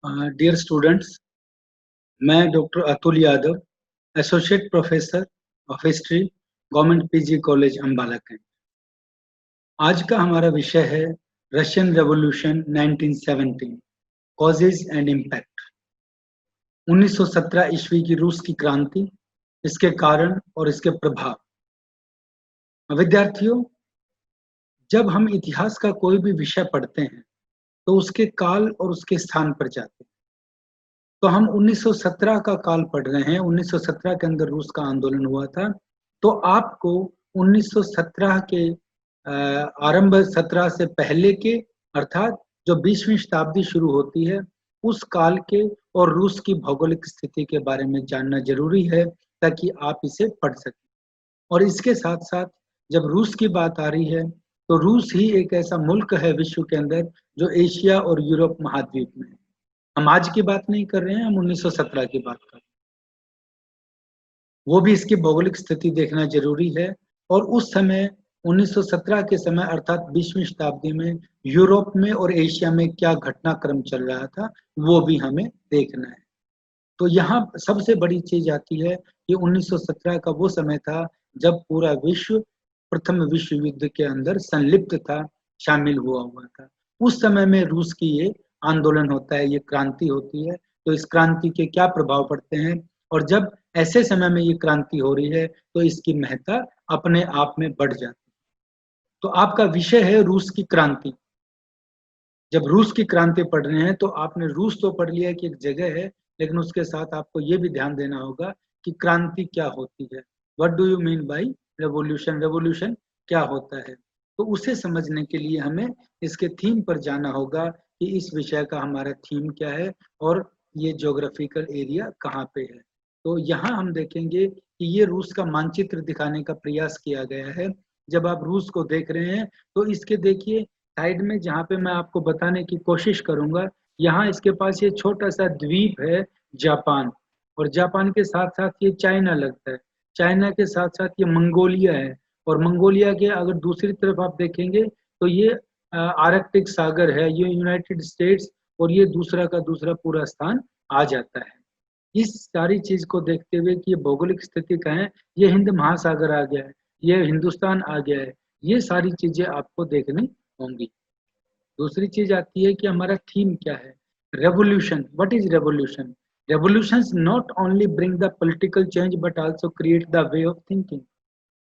Dear students, मैं doctor Atul Yadav, associate professor of history, government PG college Ambala cantt. आज का हमारा विषय है Russian revolution 1917, causes and impact. 1917 ईस्वी की रूस की क्रांति, इसके कारण और इसके प्रभाव। विद्यार्थियों, जब हम इतिहास का कोई भी विषय पढ़ते हैं तो उसके काल और उसके स्थान पर जाते हैं। तो हम 1917 का काल पढ़ रहे हैं। 1917 के अंदर रूस का आंदोलन हुआ था। तो आपको 1917 के आरंभ 17 से पहले के, अर्थात जो 20वीं शताब्दी शुरू होती है, उस काल के और रूस की भौगोलिक स्थिति के बारे में जानना जरूरी है ताकि आप इसे पढ़ सकें। और इसके साथ साथ जब रूस की बात आ रही है तो रूस ही एक ऐसा मुल्क है विश्व के अंदर जो एशिया और यूरोप महाद्वीप में है। हम आज की बात नहीं कर रहे हैं, हम 1917 की बात कर रहे हैं। वो भी इसकी भौगोलिक स्थिति देखना जरूरी है। और उस समय 1917 के समय अर्थात 20वीं शताब्दी में यूरोप में और एशिया में क्या घटनाक्रम चल रहा था वो भी हमें देखना है। तो यहाँ सबसे बड़ी चीज आती है कि 1917 का वो समय था जब पूरा विश्व प्रथम विश्व युद्ध के अंदर संलिप्त था, शामिल हुआ था। उस समय में रूस की ये आंदोलन होता है, ये क्रांति होती है। तो इस क्रांति के क्या प्रभाव पड़ते हैं, और जब ऐसे समय में ये क्रांति हो रही है तो इसकी महत्ता अपने आप में बढ़ जाती है। तो आपका विषय है रूस की क्रांति। जब रूस की क्रांति पढ़ रहे हैं तो आपने रूस तो पढ़ लिया कि एक जगह है, लेकिन उसके साथ आपको ये भी ध्यान देना होगा कि क्रांति क्या होती है। What do you mean by revolution? Revolution क्या होता है? तो उसे समझने के लिए हमें इसके थीम पर जाना होगा कि इस विषय का हमारा थीम क्या है और ये ज्योग्राफिकल एरिया कहाँ पे है। तो यहाँ हम देखेंगे कि ये रूस का मानचित्र दिखाने का प्रयास किया गया है। जब आप रूस को देख रहे हैं तो इसके देखिए साइड में, जहाँ पे मैं आपको बताने की कोशिश करूंगा, यहाँ इसके पास ये छोटा सा द्वीप है जापान, और जापान के साथ साथ ये चाइना लगता है। चाइना के साथ साथ ये मंगोलिया है, और मंगोलिया के अगर दूसरी तरफ आप देखेंगे तो ये आर्कटिक सागर है, ये यूनाइटेड स्टेट्स, और ये दूसरा का दूसरा पूरा स्थान आ जाता है। इस सारी चीज को देखते हुए कि ये भौगोलिक स्थिति का है, ये हिंद महासागर आ गया है, ये हिंदुस्तान आ गया है, ये सारी चीजें आपको देखनी होंगी। दूसरी चीज आती है कि हमारा थीम क्या है। Revolution, what is revolution? Revolutions not only bring the political change but also create the way of thinking.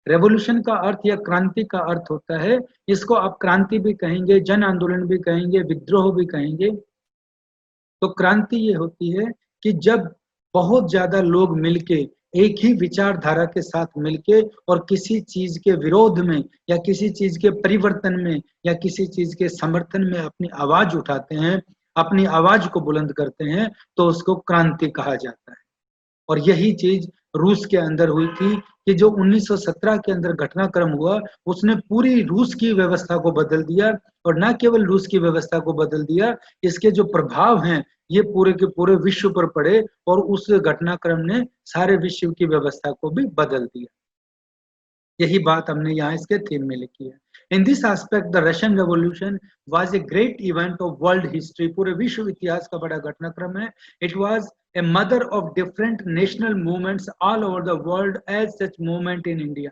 Revolution का अर्थ या क्रांति का अर्थ होता है, इसको आप क्रांति भी कहेंगे, जन आंदोलन भी कहेंगे, विद्रोह भी कहेंगे। तो क्रांति ये होती है कि जब बहुत ज्यादा लोग मिलके एक ही विचारधारा के साथ मिलके और किसी चीज के विरोध में या किसी चीज के परिवर्तन में या किसी चीज के समर्थन में अपनी आवाज उठाते हैं, अपनी आवाज को बुलंद करते हैं, तो उसको क्रांति कहा जाता है। और यही चीज रूस के अंदर हुई थी कि जो 1917 के अंदर घटनाक्रम हुआ, उसने पूरी रूस की व्यवस्था को बदल दिया। और न केवल रूस की व्यवस्था को बदल दिया, इसके जो प्रभाव हैं ये पूरे के पूरे विश्व पर पड़े, और उस घटनाक्रम ने सारे विश्व की व्यवस्था को भी बदल दिया। यही बात हमने यहाँ इसके थीम में लिखी है। In this aspect the Russian revolution was a great event of world history. पूरे विश्व इतिहास का बड़ा घटनाक्रम है। It was a mother of different national movements all over the world as such movement in India.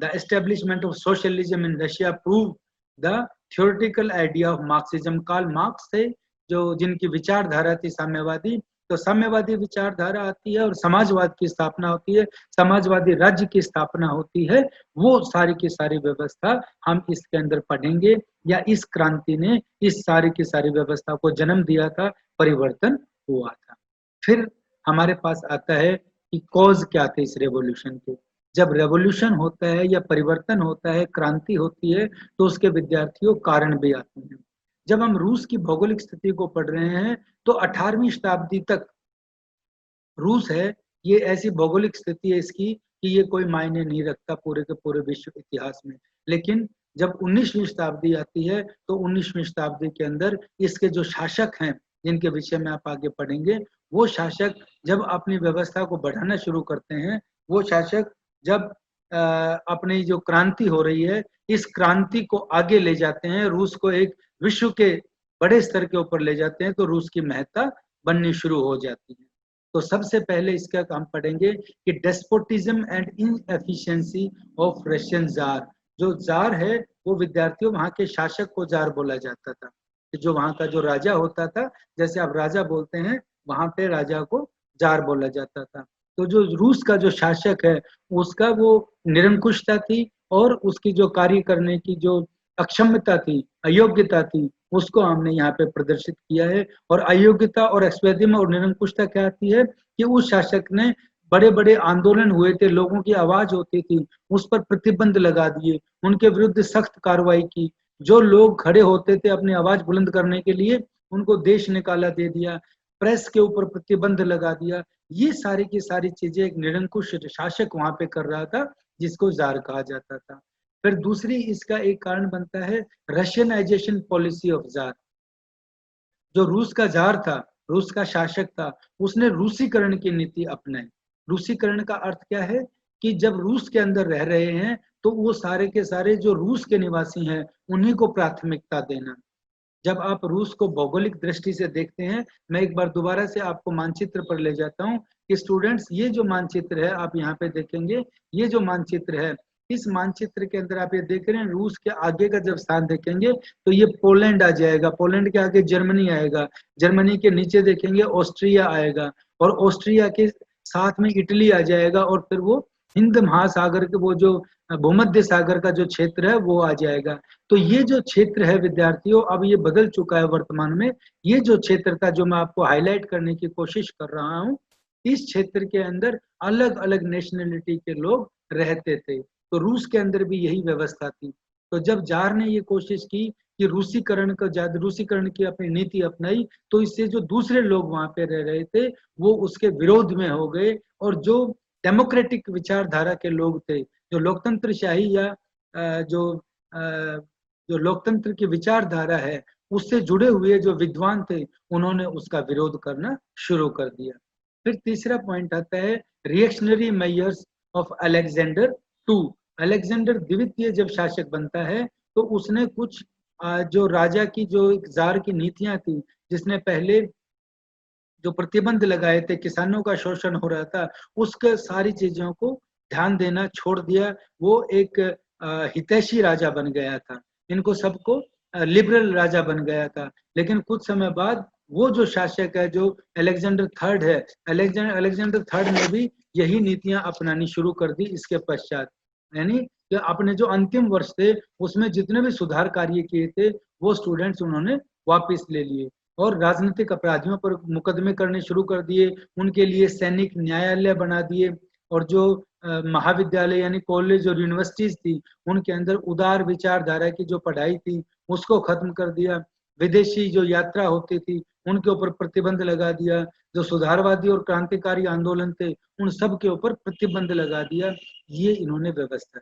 The establishment of socialism in Russia proved the theoretical idea of Marxism. Karl Marx थे जो जिनकी विचारधारा थी साम्यवादी। तो साम्यवादी विचारधारा आती है और समाजवाद की स्थापना होती है, समाजवादी राज्य की स्थापना होती है। वो सारी की सारी व्यवस्था हम इसके अंदर पढ़ेंगे, या इस क्रांति ने इस सारी की सारी व्यवस्था को जन्म दिया था, परिवर्तन हुआ था। फिर हमारे पास आता है कि कॉज क्या थे इस रेवोल्यूशन के। जब रेवोल्यूशन होता है या परिवर्तन होता है, क्रांति होती है, तो उसके विद्यार्थियों कारण भी आते हैं। जब हम रूस की भौगोलिक स्थिति को पढ़ रहे हैं तो 18वीं शताब्दी तक रूस है, ये ऐसी भौगोलिक स्थिति है इसकी कि ये कोई मायने नहीं रखता पूरे के पूरे विश्व इतिहास में। लेकिन जब 19वीं शताब्दी आती है तो 19वीं शताब्दी के अंदर इसके जो शासक हैं, जिनके विषय में आप आगे पढ़ेंगे, वो शासक जब अपनी व्यवस्था को बढ़ाना शुरू करते हैं, वो शासक जब अपनी जो क्रांति हो रही है, इस क्रांति को आगे ले जाते हैं, रूस को एक विश्व के बड़े स्तर के ऊपर ले जाते हैं तो रूस की महत्ता बननी शुरू हो जाती है। तो सबसे पहले इसका हम पढ़ेंगे कि despotism and inefficiency of Russian jar. जो जार है वो विद्यार्थियों वहाँ के शासक को जार बोला जाता था, कि जो वहाँ का जो राजा होता था, जैसे आप राजा बोलते हैं, वहाँ पे राजा को जार बोला जाता था। तो जो रूस का जो शासक है उसका वो निरंकुशता थी और उसकी जो कार्य करने की जो अक्षमता थी, अयोग्यता थी, उसको हमने यहाँ पे प्रदर्शित किया है। और अयोग्यता और अस्वैधर्य और निरंकुशता क्या आती है कि उस शासक ने बड़े बड़े आंदोलन हुए थे, लोगों की आवाज होती थी, उस पर प्रतिबंध लगा दिए, उनके विरुद्ध सख्त कार्रवाई की। जो लोग खड़े होते थे अपनी आवाज बुलंद करने के लिए, उनको देश निकाला दे दिया, प्रेस के ऊपर प्रतिबंध लगा दिया। ये सारी की सारी चीजें एक निरंकुश शासक वहां पे कर रहा था, जिसको जार कहा जाता था। फिर दूसरी इसका एक कारण बनता है रशियनाइजेशन पॉलिसी ऑफ जार। जो रूस का जार था, रूस का शासक था, उसने रूसीकरण की नीति अपनाई। रूसीकरण का अर्थ क्या है कि जब रूस के अंदर रह रहे हैं तो वो सारे के सारे जो रूस के निवासी हैं उन्हीं को प्राथमिकता देना। जब आप रूस को भौगोलिक दृष्टि से देखते हैं, मैं एक बार दोबारा से आपको मानचित्र पर ले जाता हूँ कि स्टूडेंट्स, ये जो मानचित्र है आप यहाँ पे देखेंगे, ये जो मानचित्र है, इस मानचित्र के अंदर आप ये देख रहे हैं, रूस के आगे का जब स्थान देखेंगे तो ये पोलैंड आ जाएगा, पोलैंड के आगे जर्मनी आएगा, जर्मनी के नीचे देखेंगे ऑस्ट्रिया आएगा, और ऑस्ट्रिया के साथ में इटली आ जाएगा, और फिर वो हिंद महासागर के वो जो भूमध्य सागर का जो क्षेत्र है वो आ जाएगा। तो ये जो क्षेत्र है विद्यार्थियों, अब ये बदल चुका है वर्तमान में। ये जो क्षेत्र था जो मैं आपको हाईलाइट करने की कोशिश कर रहा हूँ, इस क्षेत्र के अंदर अलग अलग नेशनलिटी के लोग रहते थे। तो रूस के अंदर भी यही व्यवस्था थी। तो जब जार ने ये कोशिश की कि रूसीकरण की अपनी नीति अपनाई, तो इससे जो दूसरे लोग वहां पे रह रहे थे वो उसके विरोध में हो गए, और जो डेमोक्रेटिक विचारधारा के लोग थे, जो लोकतंत्रशाही या जो लोकतंत्र की विचारधारा है उससे जुड़े हुए जो विद्वान थे, उन्होंने उसका विरोध करना शुरू कर दिया। फिर तीसरा पॉइंट आता है reactionary measures of Alexander two. Alexander द्वितीय जब शासक बनता है तो उसने कुछ जो राजा की जो जार की नीतियां थी, जिसने पहले जो प्रतिबंध लगाए थे, किसानों का शोषण हो रहा था, उसके सारी चीजों को ध्यान देना छोड़ दिया। वो एक हितैषी राजा बन गया था, इनको सबको लिबरल राजा बन गया था। लेकिन कुछ समय बाद वो जो शासक है, जो अलेक्जेंडर थर्ड है, अलेक्जेंडर थर्ड ने भी यही नीतियां अपनानी शुरू कर दी इसके पश्चात। यानी कि अपने जो अंतिम वर्ष थे उसमें जितने भी सुधार कार्य किए थे वो स्टूडेंट्स उन्होंने वापस ले लिए, और राजनीतिक अपराधियों पर मुकदमे करने शुरू कर दिए, उनके लिए सैनिक न्यायालय बना दिए, और जो महाविद्यालय यानी कॉलेज और यूनिवर्सिटीज थी उनके अंदर उदार विचारधारा की जो पढ़ाई थी उसको खत्म कर दिया। विदेशी जो यात्रा होती थी उनके ऊपर प्रतिबंध लगा दिया। जो सुधारवादी और क्रांतिकारी आंदोलन थे उन सब के ऊपर प्रतिबंध लगा दिया। ये इन्होंने व्यवस्था।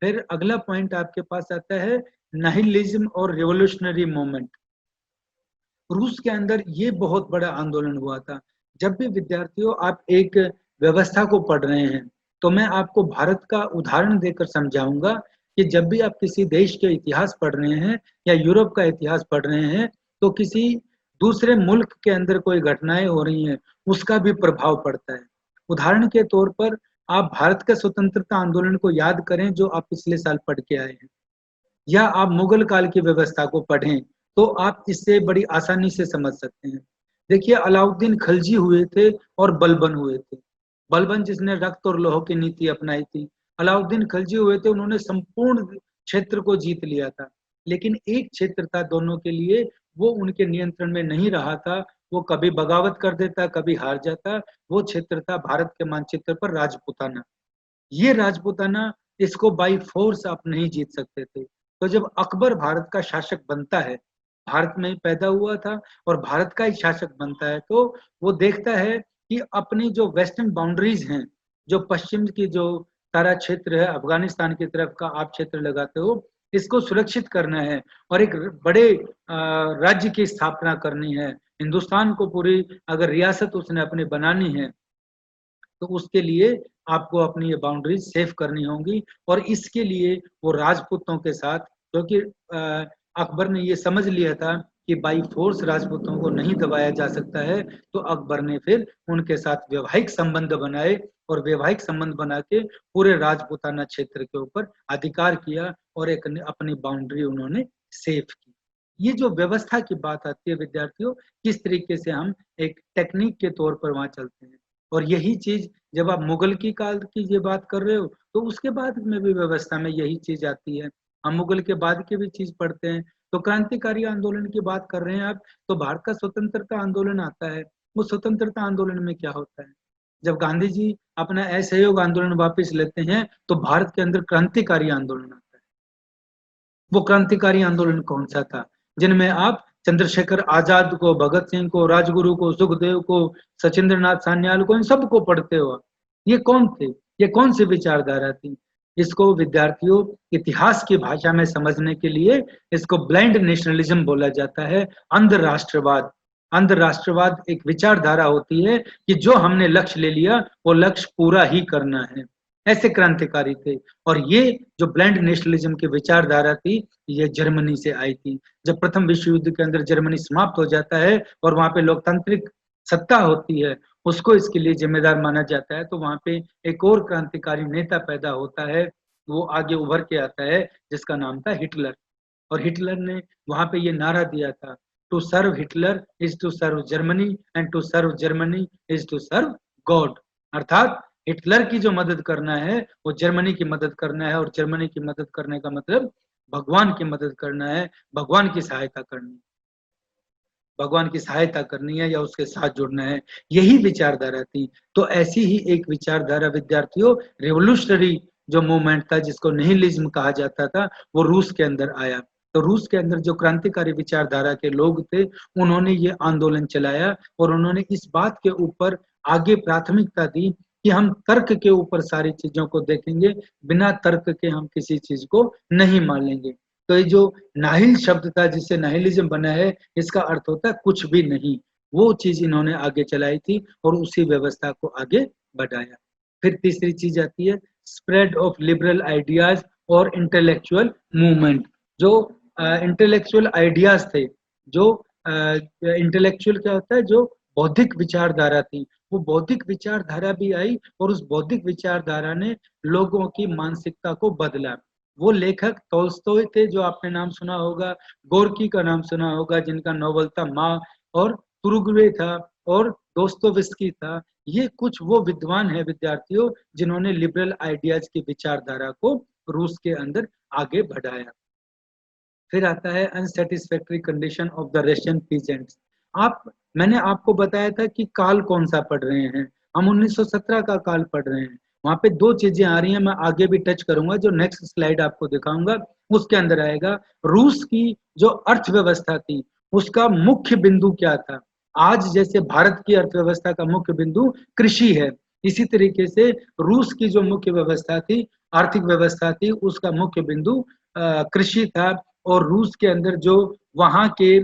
फिर अगला पॉइंट आपके पास आता है नाहिलिज्म और रिवोल्यूशनरी मूवमेंट। रूस के अंदर ये बहुत बड़ा आंदोलन हुआ था। जब भी विद्यार्थियों आप एक व्यवस्था को पढ़ रहे हैं तो मैं आपको भारत का उदाहरण देकर समझाऊंगा कि जब भी आप किसी देश के इतिहास पढ़ रहे हैं या यूरोप का इतिहास पढ़ रहे हैं तो किसी दूसरे मुल्क के अंदर कोई घटनाएं हो रही हैं उसका भी प्रभाव पड़ता है। उदाहरण के तौर पर आप भारत के स्वतंत्रता आंदोलन को याद करें जो आप पिछले साल पढ़ के आए हैं, या आप मुगल काल की व्यवस्था को पढ़ें तो आप इससे बड़ी आसानी से समझ सकते हैं। देखिए अलाउद्दीन खिलजी हुए थे और बलबन हुए थे। बलबन जिसने रक्त और लोह की नीति अपनाई थी, अलाउद्दीन खिलजी हुए थे, उन्होंने संपूर्ण क्षेत्र को जीत लिया था। लेकिन एक क्षेत्र था दोनों के लिए, वो उनके नियंत्रण में नहीं रहा था, वो कभी बगावत कर देता, कभी हार जाता। वो क्षेत्र था भारत के मानचित्र पर राजपूताना। ये राजपूताना, इसको बाई फोर्स आप नहीं जीत सकते थे। तो जब अकबर भारत का शासक बनता है, भारत में ही पैदा हुआ था और भारत का ही शासक बनता है, तो वो देखता है कि अपनी जो वेस्टर्न बाउंड्रीज हैं, जो पश्चिम की जो सारा क्षेत्र है, अफगानिस्तान की तरफ का आप क्षेत्र लगाते हो, इसको सुरक्षित करना है और एक बड़े राज्य की स्थापना करनी है। हिंदुस्तान को पूरी अगर रियासत उसने अपनी बनानी है तो उसके लिए आपको अपनी ये बाउंड्रीज सेफ करनी होंगी। और इसके लिए वो राजपूतों के साथ, क्योंकि अकबर ने ये समझ लिया था कि बाई फोर्स राजपूतों को नहीं दबाया जा सकता है, तो अकबर ने फिर उनके साथ वैवाहिक संबंध बनाए और वैवाहिक संबंध बना के पूरे राजपूताना क्षेत्र के ऊपर अधिकार किया और एक अपनी बाउंड्री उन्होंने सेव की। ये जो व्यवस्था की बात आती है विद्यार्थियों, किस तरीके से हम एक टेक्निक के तौर पर वहाँ चलते हैं। और यही चीज़ जब आप मुगल की काल की ये बात कर रहे हो, तो उसके बाद में भी व्यवस्था में यही चीज़ आती है। हम मुगल के बाद की भी चीज़ पढ़ते हैं, तो क्रांतिकारी आंदोलन की बात कर रहे हैं आप, तो भारत का स्वतंत्रता आंदोलन आता है। वो स्वतंत्रता आंदोलन में क्या होता है? जब गांधी जी अपना असहयोग आंदोलन वापस लेते हैं, तो भारत के अंदर क्रांतिकारी आंदोलन आता है। वो क्रांतिकारी आंदोलन कौन सा था? जिनमें आप चंद्रशेखर आजाद को, भगत सिंह को, राजगुरु को, सुखदेव को, सचिंद्रनाथ सान्याल को, इन सबको पढ़ते हो आप। ये कौन थे? ये कौन सी विचारधारा थी? इसको विद्यार्थियों इतिहास की भाषा में समझने के लिए इसको ब्लाइंड नेशनलिज्म बोला जाता है, अंध राष्ट्रवाद। अंध राष्ट्रवाद एक विचारधारा होती है कि जो हमने लक्ष्य ले लिया वो लक्ष्य पूरा ही करना है। ऐसे क्रांतिकारी थे। और ये जो ब्लाइंड नेशनलिज्म की विचारधारा थी, ये जर्मनी से आई थी। जब प्रथम विश्व युद्ध के अंदर जर्मनी समाप्त हो जाता है और वहां पे लोकतांत्रिक सत्ता होती है, उसको इसके लिए जिम्मेदार माना जाता है, तो वहां पे एक और क्रांतिकारी नेता पैदा होता है, वो आगे उभर के आता है, जिसका नाम था हिटलर। और हिटलर ने वहां पे ये नारा दिया था, to serve Hitler is to serve Germany and to serve Germany is to serve God. अर्थात हिटलर की जो मदद करना है वो जर्मनी की मदद करना है, और जर्मनी की मदद करने का मतलब भगवान की मदद करना है, भगवान की सहायता करनी, भगवान की सहायता करनी है या उसके साथ जुड़ना है। यही विचारधारा थी। तो ऐसी ही एक विचारधारा विद्यार्थियों, रेवोल्यूशनरी जो मूवमेंट था, जिसको निहिलिज्म कहा जाता था, वो रूस के अंदर आया। तो रूस के अंदर जो क्रांतिकारी विचारधारा के लोग थे, उन्होंने ये आंदोलन चलाया और उन्होंने इस बात के ऊपर आगे प्राथमिकता दी कि हम तर्क के ऊपर सारी चीजों को देखेंगे, बिना तर्क के हम किसी चीज को नहीं मान लेंगे। तो ये जो नाहिल शब्द था, जिससे नाहिलिज्म बना है, इसका अर्थ होता है कुछ भी नहीं। वो चीज इन्होंने आगे चलाई थी और उसी व्यवस्था को आगे बढ़ाया। फिर तीसरी चीज आती है स्प्रेड ऑफ लिबरल आइडियाज और इंटेलेक्चुअल मूवमेंट। जो इंटेलेक्चुअल आइडियाज थे, जो इंटेलेक्चुअल क्या होता है, जो बौद्धिक विचारधारा थी, वो बौद्धिक विचारधारा भी आई और उस बौद्धिक विचारधारा ने लोगों की मानसिकता को बदला। वो लेखक तोल्स्टॉय थे, जो आपने नाम सुना होगा, गोर्की का नाम सुना होगा, जिनका नोवेल था माँ, और तुरुगवे था, और दोस्तोयेव्स्की था। ये कुछ वो विद्वान है विद्यार्थियों, जिन्होंने लिबरल आइडियाज की विचारधारा को रूस के अंदर आगे बढ़ाया। फिर आता है unsatisfactory condition of the Russian peasants. मैंने आपको बताया था कि काल कौन सा पढ़ रहे हैं, हम 1917 का काल पढ़ रहे हैं। वहां पे दो चीजें आ रही हैं, मैं आगे भी टच करूंगा, जो नेक्स्ट स्लाइड आपको दिखाऊंगा उसके अंदर आएगा। रूस की जो अर्थव्यवस्था थी, उसका मुख्य बिंदु क्या था? आज जैसे भारत की अर्थव्यवस्था का मुख्य बिंदु कृषि है, इसी तरीके से रूस की जो मुख्य व्यवस्था थी, आर्थिक व्यवस्था थी, उसका मुख्य बिंदु कृषि था। और रूस के अंदर जो वहां के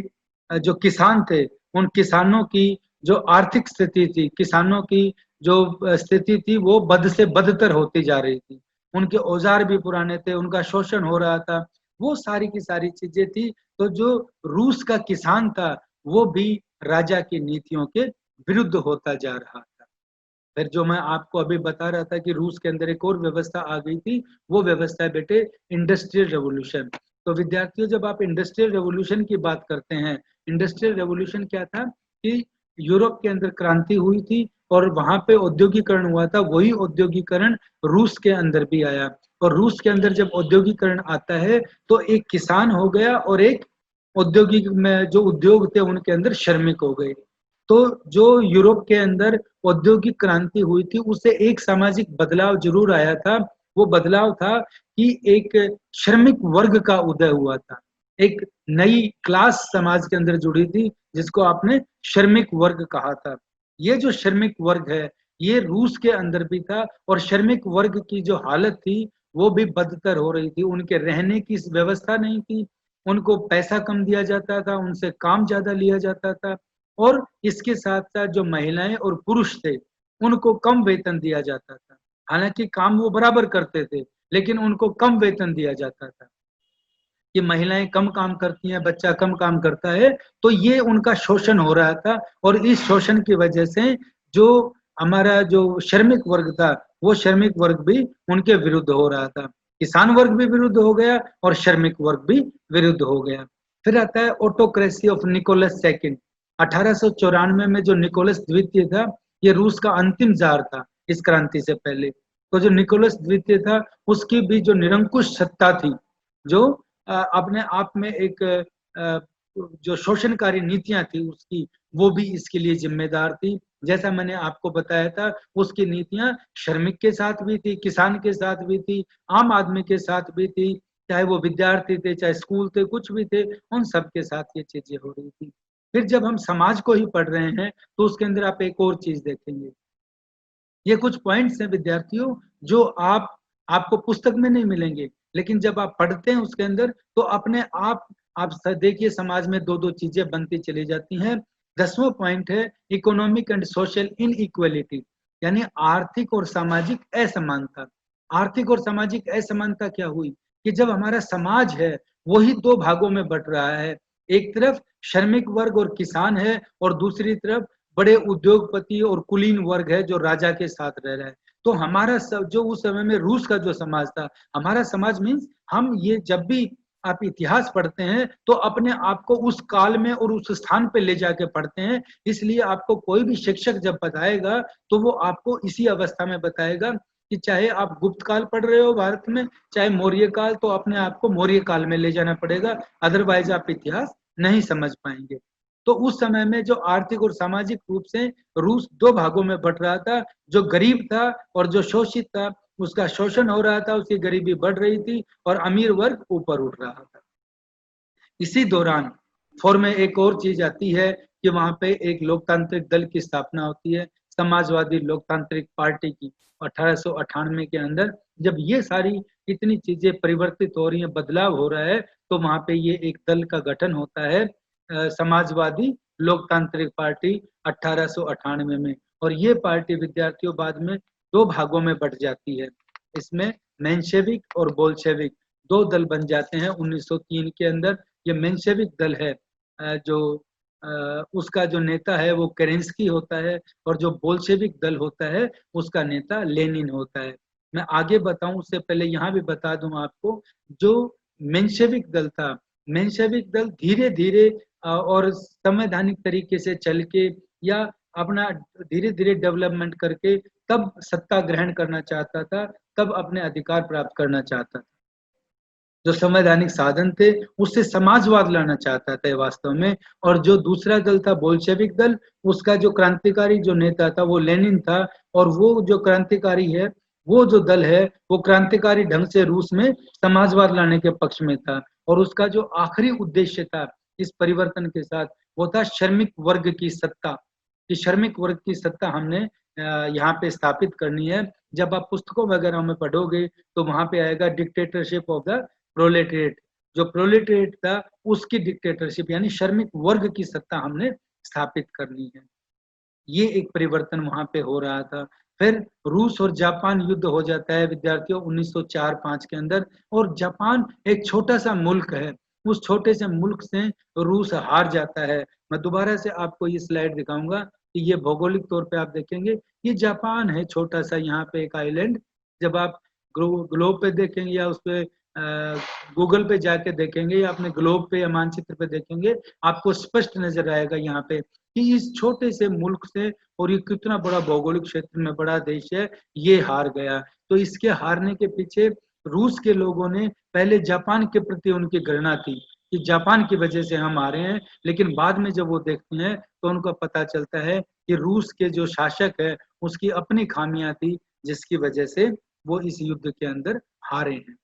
जो किसान थे, उन किसानों की जो आर्थिक स्थिति थी, किसानों की जो स्थिति थी, वो बद से बदतर होती जा रही थी। उनके औजार भी पुराने थे, उनका शोषण हो रहा था, वो सारी की सारी चीजें थी। तो जो रूस का किसान था, वो भी राजा की नीतियों के विरुद्ध होता जा रहा था। फिर जो मैं आपको अभी बता रहा था कि रूस के अंदर एक और व्यवस्था आ गई थी, वो व्यवस्था है बेटे इंडस्ट्रियल रेवोल्यूशन। तो विद्यार्थियों, जब आप इंडस्ट्रियल रेवोल्यूशन की बात करते हैं, इंडस्ट्रियल रेवोल्यूशन क्या था कि यूरोप के अंदर क्रांति हुई थी और वहां पे औद्योगिकरण हुआ था। वही औद्योगिकरण रूस के अंदर भी आया। और रूस के अंदर जब औद्योगिकरण आता है, तो एक किसान हो गया और एक औद्योगिक में जो उद्योग थे, उनके अंदर श्रमिक हो गए। तो जो यूरोप के अंदर औद्योगिक क्रांति हुई थी, उससे एक सामाजिक बदलाव जरूर आया था। वो बदलाव था कि एक श्रमिक वर्ग का उदय हुआ था, एक नई क्लास समाज के अंदर जुड़ी थी, जिसको आपने श्रमिक वर्ग कहा था। ये जो श्रमिक वर्ग है, ये रूस के अंदर भी था, और श्रमिक वर्ग की जो हालत थी, वो भी बदतर हो रही थी। उनके रहने की व्यवस्था नहीं थी, उनको पैसा कम दिया जाता था, उनसे काम ज्यादा लिया जाता था, और इसके साथ साथ जो महिलाएं और पुरुष थे, उनको कम वेतन दिया जाता था। हालांकि काम वो बराबर करते थे, लेकिन उनको कम वेतन दिया जाता था। कि महिलाएं कम काम करती हैं, बच्चा कम काम करता है, तो ये उनका शोषण हो रहा था। और इस शोषण की वजह से जो हमारा जो श्रमिक वर्ग था, वो श्रमिक वर्ग भी उनके विरुद्ध हो रहा था। किसान वर्ग भी विरुद्ध हो गया और श्रमिक वर्ग भी विरुद्ध हो गया। फिर आता है ऑटोक्रेसी ऑफ निकोलस सेकंड। 1894 में जो निकोलस द्वितीय था, ये रूस का अंतिम जार था इस क्रांति से पहले। तो जो निकोलस द्वितीय था, उसकी भी जो निरंकुश सत्ता थी, जो अपने आप में एक जो शोषणकारी नीतियां थी उसकी, वो भी इसके लिए जिम्मेदार थी। जैसा मैंने आपको बताया था, उसकी नीतियां श्रमिक के साथ भी थी, किसान के साथ भी थी, आम आदमी के साथ भी थी, चाहे वो विद्यार्थी थे, चाहे स्कूल थे, कुछ भी थे, उन सब के साथ ये चीजें हो रही थी। फिर जब हम समाज को ही पढ़ रहे हैं, तो उसके अंदर आप एक और चीज देखेंगे। ये कुछ पॉइंट्स हैं विद्यार्थियों, जो आपको पुस्तक में नहीं मिलेंगे, लेकिन जब आप पढ़ते हैं उसके अंदर, तो अपने आप देखिए समाज में दो दो चीजें बनती चली जाती हैं। 10वां पॉइंट है इकोनॉमिक एंड सोशल इनइक्वालिटी, यानी आर्थिक और सामाजिक असमानता। आर्थिक और सामाजिक असमानता क्या हुई कि जब हमारा समाज है वही दो भागों में बट रहा है। एक तरफ श्रमिक वर्ग और किसान है, और दूसरी तरफ बड़े उद्योगपति और कुलीन वर्ग है जो राजा के साथ रह रहा है। तो हमारा जो उस समय में रूस का जो समाज था, हमारा समाज मीन्स हम ये जब भी आप इतिहास पढ़ते हैं तो अपने आप को उस काल में और उस स्थान पे ले जाके पढ़ते हैं। इसलिए आपको कोई भी शिक्षक जब बताएगा तो वो आपको इसी अवस्था में बताएगा कि चाहे आप गुप्त काल पढ़ रहे हो भारत में, चाहे मौर्य काल, तो अपने आप को मौर्य काल में ले जाना पड़ेगा, अदरवाइज आप इतिहास नहीं समझ पाएंगे। तो उस समय में जो आर्थिक और सामाजिक रूप से रूस दो भागों में बट रहा था, जो गरीब था और जो शोषित था उसका शोषण हो रहा था, उसकी गरीबी बढ़ रही थी और अमीर वर्ग ऊपर उठ रहा था। इसी दौरान फॉर में एक और चीज आती है कि वहां पे एक लोकतांत्रिक दल की स्थापना होती है, समाजवादी लोकतांत्रिक पार्टी की, 1898 के अंदर। जब ये सारी इतनी चीजें परिवर्तित हो रही हैं, बदलाव हो रहा है, तो वहां पे ये एक दल का गठन होता है, समाजवादी लोकतांत्रिक पार्टी 1898 में। और ये पार्टी विद्यार्थियों बाद में दो भागों में बट जाती है। इसमें मेंशेविक और बोल्शेविक दो दल बन जाते हैं 1903 के अंदर। ये मेंशेविक दल है, जो उसका जो नेता है वो केरेंस्की होता है, और जो बोल्शेविक दल होता है उसका नेता लेनिन होता है। मैं आगे बताऊं उससे पहले यहाँ भी बता दूं आपको, जो मेंशेविक दल था, मेंशेविक दल धीरे धीरे और संवैधानिक तरीके से चल के या अपना धीरे धीरे डेवलपमेंट करके तब सत्ता ग्रहण करना चाहता था, तब अपने अधिकार प्राप्त करना चाहता था। जो संवैधानिक साधन थे उससे समाजवाद लाना चाहता था वास्तव में। और जो दूसरा दल था बोल्शेविक दल, उसका जो क्रांतिकारी जो नेता था वो लेनिन था। और वो जो क्रांतिकारी है, वो जो दल है, वो क्रांतिकारी ढंग से रूस में समाजवाद लाने के पक्ष में था। और उसका जो आखिरी उद्देश्य था इस परिवर्तन के साथ, वो था श्रमिक वर्ग की सत्ता, कि श्रमिक वर्ग की सत्ता हमने यहाँ पे स्थापित करनी है। जब आप पुस्तकों वगैरह में पढ़ोगे तो वहां पे आएगा डिक्टेटरशिप ऑफ द प्रोलेटरिएट। जो प्रोलेटरिएट था उसकी डिक्टेटरशिप, यानी श्रमिक वर्ग की सत्ता हमने स्थापित करनी है। ये एक परिवर्तन वहां पे हो रहा था। फिर रूस और जापान युद्ध हो जाता है विद्यार्थियों 1904-05 के अंदर। और जापान एक छोटा सा मुल्क है, उस छोटे से मुल्क से रूस हार जाता है। मैं दोबारा से आपको ये स्लाइड दिखाऊंगा कि ये भौगोलिक तौर पे आप देखेंगे, ये जापान है छोटा सा, यहाँ पे एक आइलैंड। जब आप ग्लोब पे देखेंगे या उस पे गूगल पे जाके देखेंगे या अपने ग्लोब पे या मानचित्र पे देखेंगे, आपको स्पष्ट नजर आएगा यहाँ पे कि इस छोटे से मुल्क से, और ये कितना बड़ा भौगोलिक क्षेत्र में बड़ा देश है, ये हार गया। तो इसके हारने के पीछे रूस के लोगों ने पहले जापान के प्रति उनकी घृणा थी कि जापान की वजह से हम हारे हैं, लेकिन बाद में जब वो देखते हैं तो उनको पता चलता है कि रूस के जो शासक है उसकी अपनी खामियां थी, जिसकी वजह से वो इस युद्ध के अंदर हारे हैं।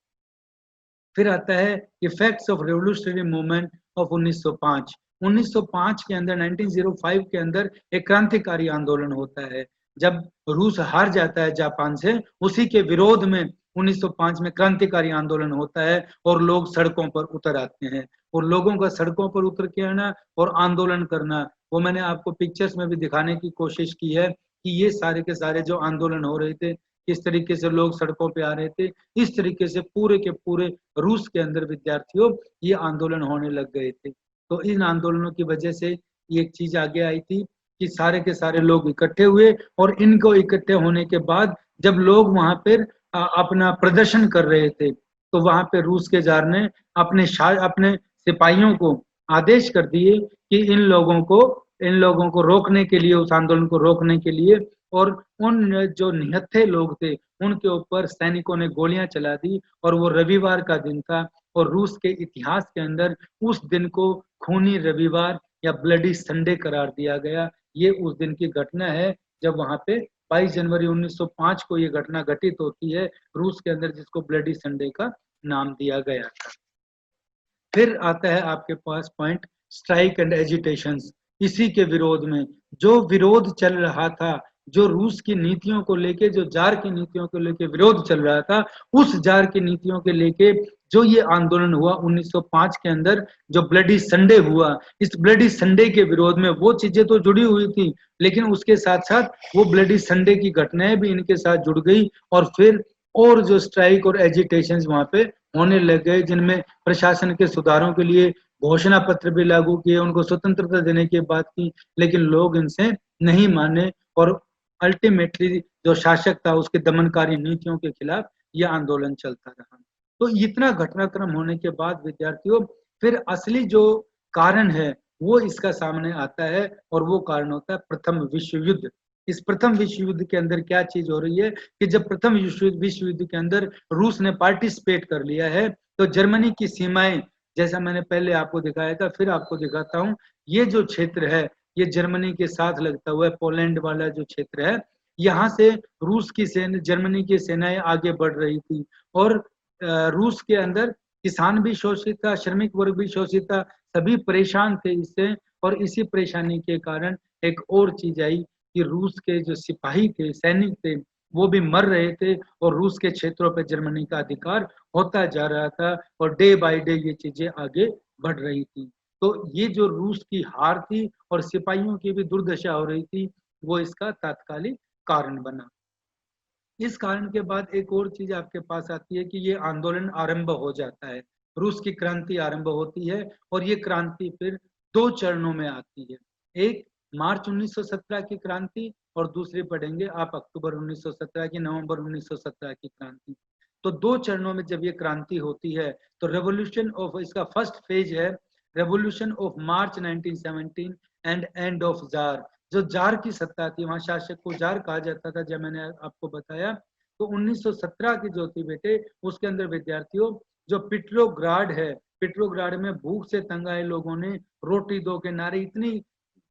फिर आता है effects of revolutionary movement of 1905। 1905 के अंदर, 1905 के अंदर एक क्रांतिकारी आंदोलन होता है। जब रूस हार जाता है जापान से, उसी के विरोध में 1905 में क्रांतिकारी आंदोलन होता है और लोग सड़कों पर उतर आते हैं। और लोगों का सड़कों पर उतर के आना और आंदोलन करना, वो मैंने आपको पिक्चर्स में भी दिखाने की कोशिश की है कि ये सारे के सारे जो आंदोलन हो रहे थे, किस तरीके से लोग सड़कों पे आ रहे थे, इस तरीके से पूरे के पूरे रूस के अंदर विद्यार्थियों ये आंदोलन होने लग गए थे। तो इन आंदोलनों की वजह से ये एक चीज आगे आई थी कि सारे के सारे लोग इकट्ठे हुए और इनको इकट्ठे होने के बाद जब लोग वहां पर अपना प्रदर्शन कर रहे थे, तो वहां पे रूस के जार ने अपने सिपाहियों को आदेश कर दिए कि इन लोगों को रोकने के लिए, उस आंदोलन को रोकने के लिए, और उन जो निहत्थे लोग थे उनके ऊपर सैनिकों ने गोलियां चला दी। और वो रविवार का दिन था और रूस के इतिहास के अंदर उस दिन को खूनी रविवार या ब्लडी संडे करार दिया गया। ये उस दिन की घटना है जब वहां पे 22 जनवरी 1905 को ये घटना घटित होती है रूस के अंदर, जिसको ब्लडी संडे का नाम दिया गया था। फिर आता है आपके पास पॉइंट स्ट्राइक एंड एजिटेशंस। इसी के विरोध में जो विरोध चल रहा था, जो रूस की नीतियों को लेके, जो जार की नीतियों को लेके विरोध चल रहा था, उस जार की नीतियों के लेके जो ये आंदोलन हुआ 1905 के अंदर, जो ब्लडी संडे हुआ, इस ब्लडी संडे के विरोध में वो चीजें तो जुड़ी हुई थी, लेकिन उसके साथ साथ वो ब्लडी संडे की घटनाएं भी इनके साथ जुड़ गई। और फिर और जो स्ट्राइक और एजिटेशंस वहां पे होने लग गए, जिनमें प्रशासन के सुधारों के लिए घोषणा पत्र भी लागू किए, उनको स्वतंत्रता देने की बात की, लेकिन लोग इनसे नहीं माने और अल्टीमेटली जो शासक था उसके दमनकारी नीतियों के खिलाफ यह आंदोलन चलता रहा। तो इतना घटनाक्रम होने के बाद विद्यार्थियों, फिर असली जो कारण है वो इसका सामने आता है और वो कारण होता है प्रथम विश्व युद्ध। इस प्रथम विश्व युद्ध के अंदर क्या चीज हो रही है कि जब प्रथम विश्व युद्ध के अंदर रूस ने पार्टिसिपेट कर लिया है, तो जर्मनी की सीमाएं, जैसा मैंने पहले आपको दिखाया था, फिर आपको दिखाता हूँ, ये जो क्षेत्र है ये जर्मनी के साथ लगता हुआ पोलैंड वाला जो क्षेत्र है, यहाँ से जर्मनी की सेनाएं आगे बढ़ रही थी। और रूस के अंदर किसान भी शोषित था, श्रमिक वर्ग भी शोषित था, सभी परेशान थे इससे। और इसी परेशानी के कारण एक और चीज आई कि रूस के जो सिपाही थे, सैनिक थे, वो भी मर रहे थे और रूस के क्षेत्रों पर जर्मनी का अधिकार होता जा रहा था और डे बाय डे ये चीजें आगे बढ़ रही थी। तो ये जो रूस की हार थी और सिपाहियों की भी दुर्दशा हो रही थी, वो इसका तात्कालिक कारण बना। इस कारण के बाद एक और चीज आपके पास आती है कि ये आंदोलन आरंभ हो जाता है, रूस की क्रांति आरंभ होती है। और ये क्रांति फिर दो चरणों में आती है, एक मार्च 1917 की क्रांति और दूसरी पढ़ेंगे आप अक्टूबर 1917 की, नवंबर 1917 की क्रांति। तो दो चरणों में जब ये क्रांति होती है, तो रेवोल्यूशन ऑफ, इसका फर्स्ट फेज है revolution of March 1917 and end of jar. जो जार की सत्ता थी, वहां शासक को जार कहा जाता था, जब मैंने आपको बताया। तो 1917 की जो थी बेटे, उसके अंदर विद्यार्थियों, जो पेट्रोग्राड है, पेट्रोग्राड में भूख से तंग आए लोगों ने रोटी दो के नारे, इतनी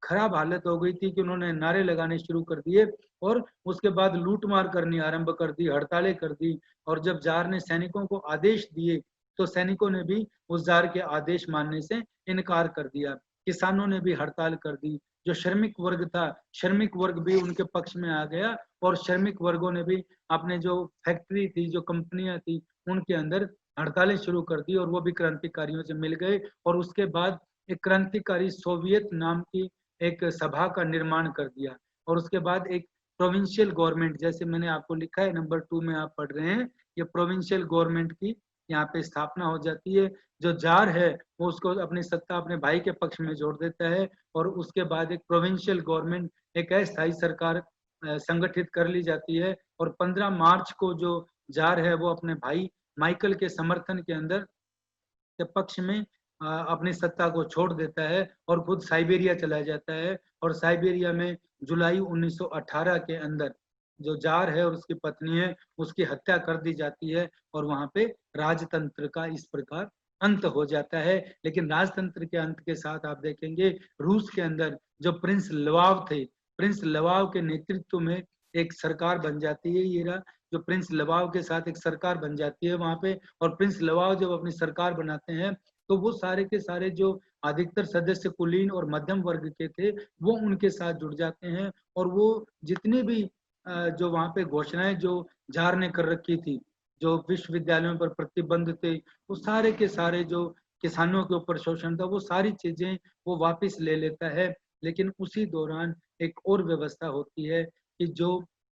खराब हालत हो गई थी कि उन्होंने नारे लगाने शुरू कर दिए और उसके बाद लूटमार करनी आरंभ कर दी, हड़तालें कर दी। और जब जार ने सैनिकों को आदेश दिए, तो सैनिकों ने भी उस जार के आदेश मानने से इनकार कर दिया। किसानों ने भी हड़ताल कर दी, जो श्रमिक वर्ग था, श्रमिक वर्ग भी उनके पक्ष में आ गया और श्रमिक वर्गों ने भी अपने जो फैक्ट्री थी, जो कंपनियां थी, उनके अंदर हड़तालें शुरू कर दी और वो भी क्रांतिकारियों से मिल गए। और उसके बाद एक क्रांतिकारी सोवियत नाम की एक सभा का निर्माण कर दिया। और उसके बाद एक प्रोविंशियल गवर्नमेंट, जैसे मैंने आपको लिखा है नंबर 2 में आप पढ़ रहे हैं, ये प्रोविंशियल गवर्नमेंट की यहाँ पे स्थापना हो जाती है। जो जार है वो उसको अपनी सत्ता अपने भाई के पक्ष में जोड़ देता है और उसके बाद एक प्रोविंशियल गवर्नमेंट, एक अस्थायी सरकार संगठित कर ली जाती है। और 15 मार्च को जो जार है वो अपने भाई माइकल के समर्थन के अंदर के पक्ष में अपनी सत्ता को छोड़ देता है और खुद साइबेरिया चला जाता है। और साइबेरिया में जुलाई 1918 के अंदर जो जार है और उसकी पत्नी है, उसकी हत्या कर दी जाती है और वहां पे राजतंत्र का इस प्रकार अंत हो जाता है। लेकिन राजतंत्र के अंत के साथ आप देखेंगे रूस के अंदर जो प्रिंस लवाव थे, प्रिंस लवाव के नेतृत्व में एक सरकार बन जाती है। ये रहा जो प्रिंस लवाव के साथ एक सरकार बन जाती है वहां पे। और प्रिंस लवाव जब अपनी सरकार बनाते हैं, तो वो सारे के सारे जो अधिकतर सदस्य कुलीन और मध्यम वर्ग के थे, वो उनके साथ जुड़ जाते हैं। और वो जितनी भी जो वहां पे घोषणाएं जो जार ने कर रखी थी, जो विश्वविद्यालयों पर प्रतिबंध थे, वो सारे के सारे जो किसानों के ऊपर शोषण था, वो सारी चीजें वो वापस ले लेता है। लेकिन उसी दौरान एक और व्यवस्था होती है कि जो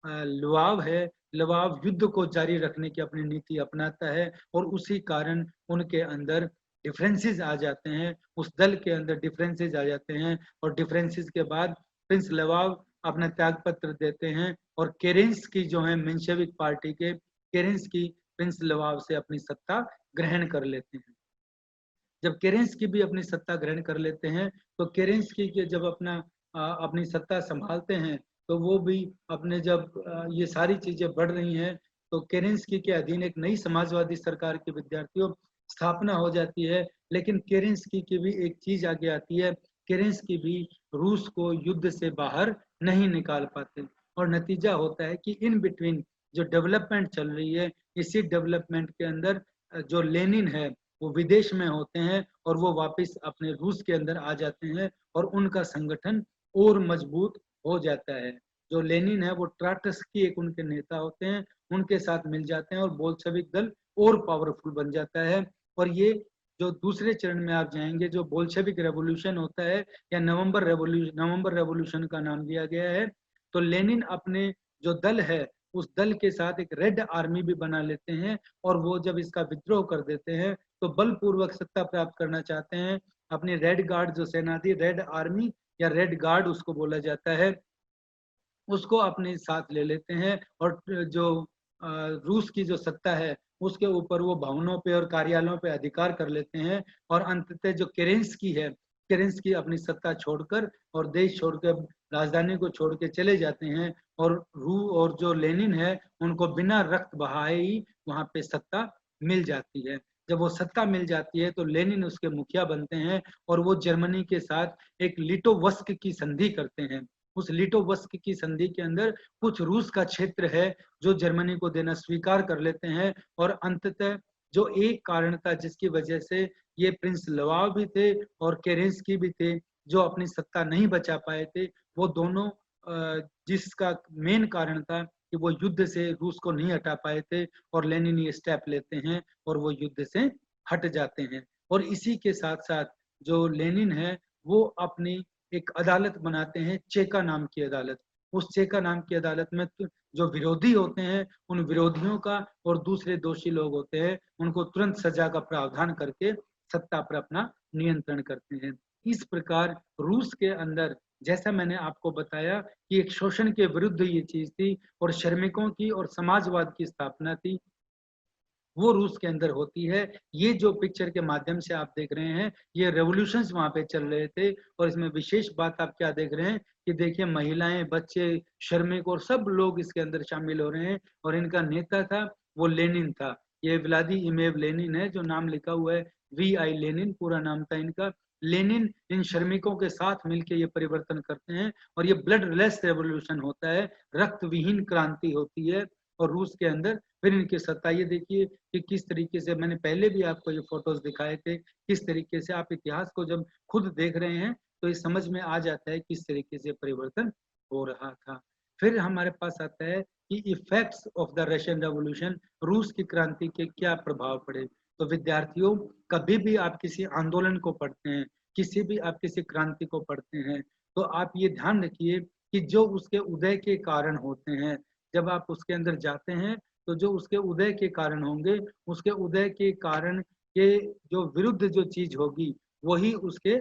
लुआव है लवाव युद्ध को जारी रखने की अपनी नीति अपनाता है और उसी कारण उनके अंदर डिफरेंसेस आ जाते हैं, उस दल के अंदर डिफरेंसेस आ जाते हैं और डिफरेंसेस के बाद प्रिंस लवाव अपना त्याग पत्र देते हैं और केरेंस्की जो है मेंशेविक पार्टी के केरेंस्की प्रिंस लवाव से अपनी सत्ता ग्रहण कर लेते हैं। जब केरेंस्की भी अपनी सत्ता ग्रहण कर लेते हैं तो केरेंस्की के जब अपनी सत्ता संभालते हैं तो वो भी अपने जब ये सारी चीजें बढ़ रही हैं तो केरेंस्की के अधीन एक नई समाजवादी सरकार की विद्यार्थियों स्थापना हो जाती है। लेकिन केरेंस्की की भी एक चीज आगे आती है, केरेंस्की भी रूस को युद्ध से बाहर नहीं निकाल पाते और नतीजा होता है कि इन बिटवीन जो डेवलपमेंट चल रही है, इसी डेवलपमेंट के अंदर जो लेनिन है वो विदेश में होते हैं और वो वापस अपने रूस के अंदर आ जाते हैं और उनका संगठन और मजबूत हो जाता है। जो लेनिन है वो ट्राटस्की एक उनके नेता होते हैं, उनके साथ मिल जाते हैं और बोल्शेविक दल और पावरफुल बन जाता है। और ये जो दूसरे चरण में आप जाएंगे, जो बोल्शेविक रेवोल्यूशन होता है या नवंबर रेवोल्यूशन का नाम दिया गया है, तो लेनिन अपने जो दल है उस दल के साथ एक रेड आर्मी भी बना लेते हैं और वो जब इसका विद्रोह कर देते हैं तो बलपूर्वक सत्ता प्राप्त करना चाहते हैं। अपनी रेड गार्ड जो सेना थी, रेड आर्मी या रेड गार्ड उसको बोला जाता है, उसको अपने साथ ले लेते हैं और जो रूस की जो सत्ता है उसके ऊपर वो भवनों पे और कार्यालयों पे अधिकार कर लेते हैं और अंततः जो केरेंस्की है, केरेंस्की अपनी सत्ता छोड़कर और देश छोड़कर राजधानी को छोड़ के चले जाते हैं और जो लेनिन है उनको बिना रक्त बहाए ही वहां पे सत्ता मिल जाती है। जब वो सत्ता मिल जाती है तो लेनिन उसके मुखिया बनते हैं और वो जर्मनी के साथ एक लिटोवस्क की संधि करते हैं। उस लिटोवस्क की संधि के अंदर कुछ रूस का क्षेत्र है जो जर्मनी को देना स्वीकार कर लेते हैं और अंततः जो एक कारण था जिसकी वजह से ये प्रिंस लवाव भी थे और केरेंस्की भी थे जो अपनी सत्ता नहीं बचा पाए थे, वो दोनों जिसका मेन कारण था कि वो युद्ध से रूस को नहीं हटा पाए थे और लेनिन ये स्टेप लेते हैं और वो युद्ध से हट जाते हैं। और इसी के साथ साथ जो लेनिन है वो अपनी एक अदालत बनाते हैं, चेका नाम की अदालत। उस चेका नाम की अदालत में जो विरोधी होते हैं उन विरोधियों का और दूसरे दोषी लोग होते हैं उनको तुरंत सजा का प्रावधान करके सत्ता पर अपना नियंत्रण करते हैं। इस प्रकार रूस के अंदर, जैसा मैंने आपको बताया कि एक शोषण के विरुद्ध ये चीज थी और श्रमिकों की और समाजवाद की स्थापना थी, वो रूस के अंदर होती है। ये जो पिक्चर के माध्यम से आप देख रहे हैं ये रेवोल्यूशंस वहां पे चल रहे थे और इसमें विशेष बात आप क्या देख रहे हैं कि देखिए महिलाएं, बच्चे, श्रमिक और सब लोग इसके अंदर शामिल हो रहे हैं और इनका नेता था वो लेनिन था। ये व्लादिमीर लेनिन है जो नाम लिखा हुआ है, VI लेनिन पूरा नाम था इनका। लेनिन इन श्रमिकों के साथ मिलकर ये परिवर्तन करते हैं और ये ब्लड लेस रेवोल्यूशन होता है, रक्त विहीन क्रांति होती है और रूस के अंदर फिर इनकी सत्ता। ये देखिए कि किस तरीके से, मैंने पहले भी आपको ये फोटोज दिखाए थे, किस तरीके से आप इतिहास को जब खुद देख रहे हैं तो ये समझ में आ जाता है किस तरीके से परिवर्तन हो रहा था। फिर हमारे पास आता है कि effects of the Russian revolution, रूस की क्रांति के क्या प्रभाव पड़े। तो विद्यार्थियों, कभी भी आप किसी आंदोलन को पढ़ते हैं, किसी भी आप किसी क्रांति को पढ़ते हैं तो आप ये ध्यान रखिए कि जो उसके उदय के कारण होते हैं, जब आप उसके अंदर जाते हैं तो जो उसके उदय के कारण होंगे, उसके उदय के कारण के जो विरुद्ध जो चीज होगी वही उसके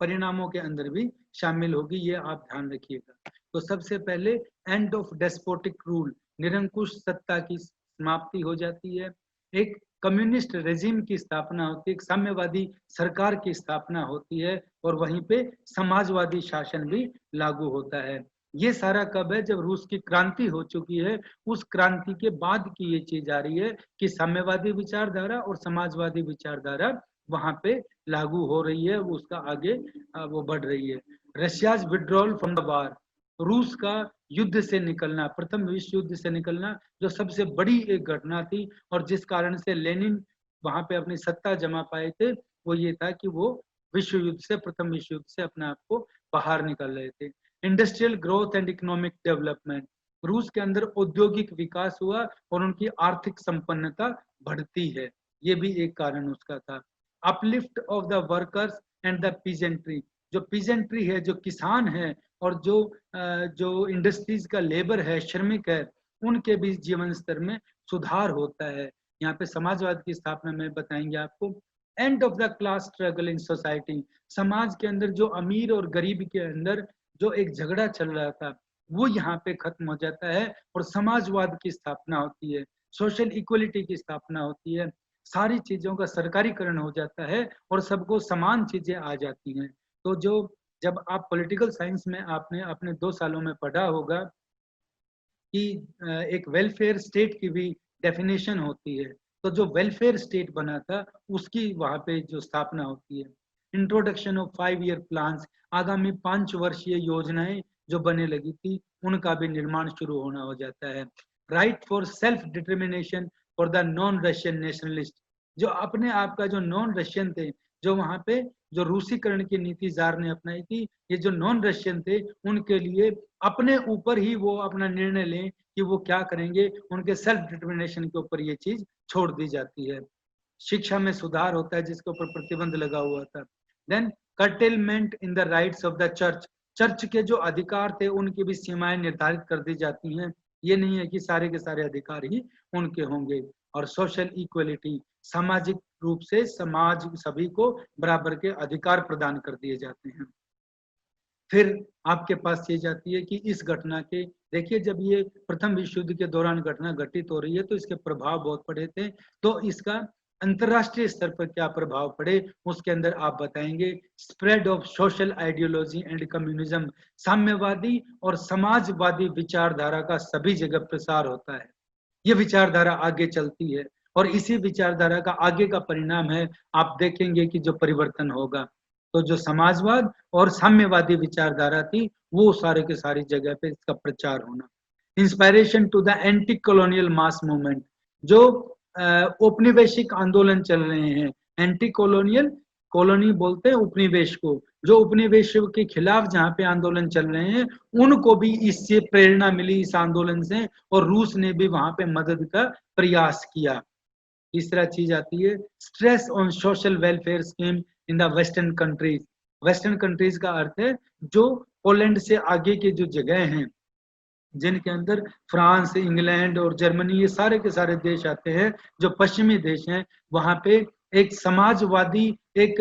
परिणामों के अंदर भी शामिल होगी, ये आप ध्यान रखिएगा। तो सबसे पहले एंड ऑफ डेस्पोटिक रूल, निरंकुश सत्ता की समाप्ति हो जाती है, एक कम्युनिस्ट रेजिम की स्थापना होती है, एक साम्यवादी सरकार की स्थापना होती है और वहीं पे समाजवादी शासन भी लागू होता है। ये सारा कब है? जब रूस की क्रांति हो चुकी है। उस क्रांति के बाद की ये चीज आ रही है कि साम्यवादी विचारधारा और समाजवादी विचारधारा वहां पे लागू हो रही है, वो उसका आगे वो बढ़ रही है। Russia's withdrawal from the war, रूस का युद्ध से निकलना, प्रथम विश्व युद्ध से निकलना, जो सबसे बड़ी एक घटना थी और जिस कारण से लेनिन वहां पे अपनी सत्ता जमा पाए थे, वो ये था कि वो विश्व युद्ध से, प्रथम विश्व युद्ध से अपने आप को बाहर निकल रहे थे। Industrial growth and economic development, रूस के अंदर औद्योगिक विकास हुआ और उनकी आर्थिक संपन्नता बढ़ती है, ये भी एक कारण उसका था। Uplift of the workers and the peasantry, जो पीजेंट्री है, जो किसान है और जो इंडस्ट्रीज का लेबर है, श्रमिक है, उनके भी जीवन स्तर में सुधार होता है। यहाँ पे समाजवाद की स्थापना में बताएंगे आपको। End of the class struggle in society, समाज के अंदर जो अमीर और गरीब के अंदर जो एक झगड़ा चल रहा था वो यहाँ पे खत्म हो जाता है और समाजवाद की स्थापना होती है, सोशल इक्वलिटी की स्थापना होती है, सारी चीजों का सरकारीकरण हो जाता है और सबको समान चीजें आ जाती हैं। तो जो जब आप पॉलिटिकल साइंस में आपने अपने 2 सालों में पढ़ा होगा कि एक वेलफेयर स्टेट की भी डेफिनेशन होती है, तो जो वेलफेयर स्टेट बना था उसकी वहाँ पे जो स्थापना होती है। इंट्रोडक्शन ऑफ 5 ईयर प्लान्स, आगामी 5 वर्षीय योजनाएं जो बने लगी थी उनका भी निर्माण शुरू होना हो जाता है। Right for self determination for the non Russian nationalist, जो अपने आप का जो नॉन रशियन थे, जो वहाँ पे जो रूसीकरण की नीति जार ने अपनाई थी, ये जो नॉन रशियन थे उनके लिए अपने ऊपर ही वो अपना निर्णय लें कि वो क्या करेंगे, उनके सेल्फ डिटर्मिनेशन के ऊपर ये चीज छोड़ दी जाती है। शिक्षा में सुधार होता है जिसके ऊपर प्रतिबंध लगा हुआ था। Then curtailment in the rights of the church, church के जो अधिकार थे उनकी भी सीमाएं निर्धारित कर दी जाती हैं, ये नहीं है कि सारे के सारे अधिकार ही उनके होंगे। और सोशल इक्वलिटी, सामाजिक रूप से समाज सभी को बराबर के अधिकार प्रदान कर दिए जाते हैं। फिर आपके पास ये जाती है कि इस घटना के, देखिए जब ये प्रथम विश्व युद्ध के दौरान घटना घटित हो रही है तो इसके प्रभाव बहुत पड़े थे, तो इसका अंतरराष्ट्रीय स्तर पर क्या प्रभाव पड़े उसके अंदर आप बताएंगे। Spread of social ideology and communism, साम्यवादी और समाजवादी विचारधारा का सभी जगह प्रसार होता है, ये विचारधारा आगे चलती है और इसी विचारधारा का आगे का परिणाम है, आप देखेंगे कि जो परिवर्तन होगा। तो जो समाजवाद और साम्यवादी विचारधारा थी वो सारे के सारी जगह पे इसका प्रचार होना। Inspiration to the anti colonial mass movement, जो औपनिवेशिक आंदोलन चल रहे हैं, एंटी कॉलोनियल, कॉलोनी बोलते हैं उपनिवेश को, जो उपनिवेश के खिलाफ जहाँ पे आंदोलन चल रहे हैं उनको भी इससे प्रेरणा मिली इस आंदोलन से, और रूस ने भी वहां पे मदद का प्रयास किया। तीसरा चीज आती है stress on social welfare scheme in the western countries. Western countries का अर्थ है जो पोलैंड से आगे के जो जगह हैं, जिनके अंदर फ्रांस, इंग्लैंड और जर्मनी, ये सारे के सारे देश आते हैं, जो पश्चिमी देश हैं, वहां पे एक समाजवादी, एक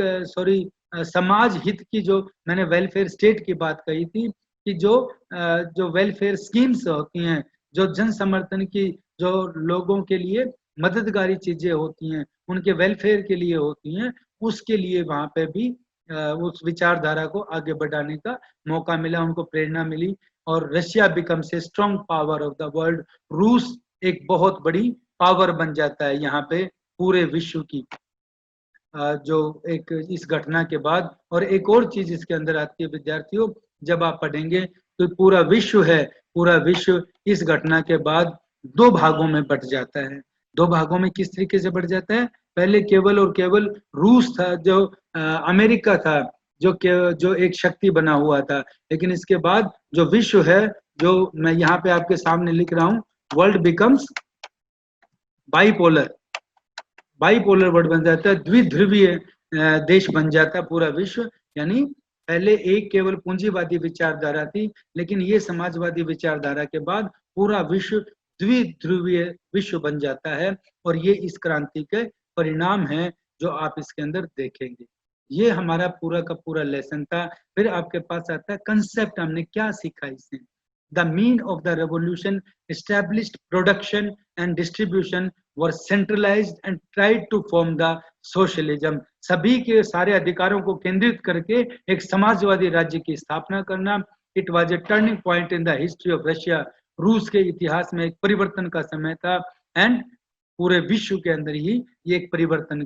समाज हित की, जो मैंने वेलफेयर स्टेट की बात कही थी कि जो वेलफेयर स्कीम्स होती हैं, जो जन समर्थन की, जो लोगों के लिए मददगारी चीजें होती हैं, उनके वेलफेयर के लिए होती हैं, उसके लिए वहां पे भी उस विचारधारा को आगे बढ़ाने का मौका मिला, उनको प्रेरणा मिली। और Russia becomes a strong power of the world, रूस एक बहुत बड़ी पावर बन जाता है यहाँ पे पूरे विश्व की, जो एक इस घटना के बाद। और एक और चीज इसके अंदर आती है विद्यार्थियों, जब आप पढ़ेंगे तो पूरा विश्व है, पूरा विश्व इस घटना के बाद 2 भागों में बट जाता है। 2 भागों में किस तरीके से बट जाता है, पहले केवल और केवल रूस था, जो अमेरिका था, जो एक शक्ति बना हुआ था, लेकिन इसके बाद जो विश्व है, जो मैं यहाँ पे आपके सामने लिख रहा हूँ, world becomes bipolar, bipolar world बन जाता है, द्विध्रुवीय देश बन जाता है पूरा विश्व। यानी पहले एक केवल पूंजीवादी विचारधारा थी, लेकिन ये समाजवादी विचारधारा के बाद पूरा विश्व द्विध्रुवीय विश्व बन जाता है, और ये इस क्रांति के परिणाम है जो आप इसके अंदर देखेंगे। ये हमारा पूरा का पूरा लेसन था। फिर आपके पास आता है कंसेप्ट, हमने क्या सीखा इससे। The mean of the revolution established production and distribution were centralised and tried to form the socialism, सभी के सारे अधिकारों को केंद्रित करके एक समाजवादी राज्य की स्थापना करना। It was a turning point in the history of Russia, रूस के इतिहास में एक परिवर्तन का समय था, एंड पूरे विश्व के अंदर ही ये एक परिवर्तन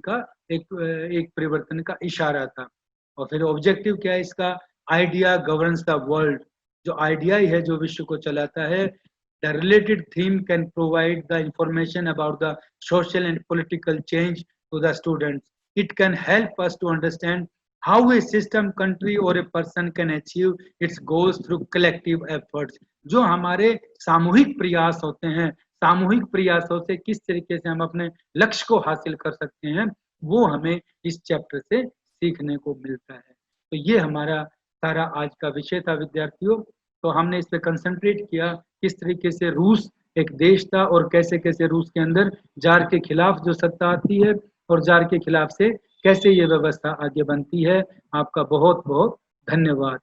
का इशारा था। और फिर ऑब्जेक्टिव क्या है इसका, आइडिया गवर्न्स द वर्ल्ड, जो आइडिया ही है जो विश्व को चलाता है। The related theme can provide the information about the social and political change to the students. It can help us to understand how a system, country और a person can achieve its goals through collective efforts. जो हमारे सामूहिक प्रयास होते हैं, सामूहिक प्रयासों से किस तरीके से हम अपने लक्ष्य को हासिल कर सकते हैं, वो हमें इस चैप्टर से सीखने को मिलता है। तो ये हमारा सारा आज का विषय था विद्यार्थियों। तो हमने इस पे कंसंट्रेट किया किस तरीके से रूस एक देश था और कैसे कैसे रूस के अंदर जार के खिलाफ जो सत्ता आती है और जार के खिलाफ से कैसे ये व्यवस्था आगे बनती है। आपका बहुत बहुत धन्यवाद।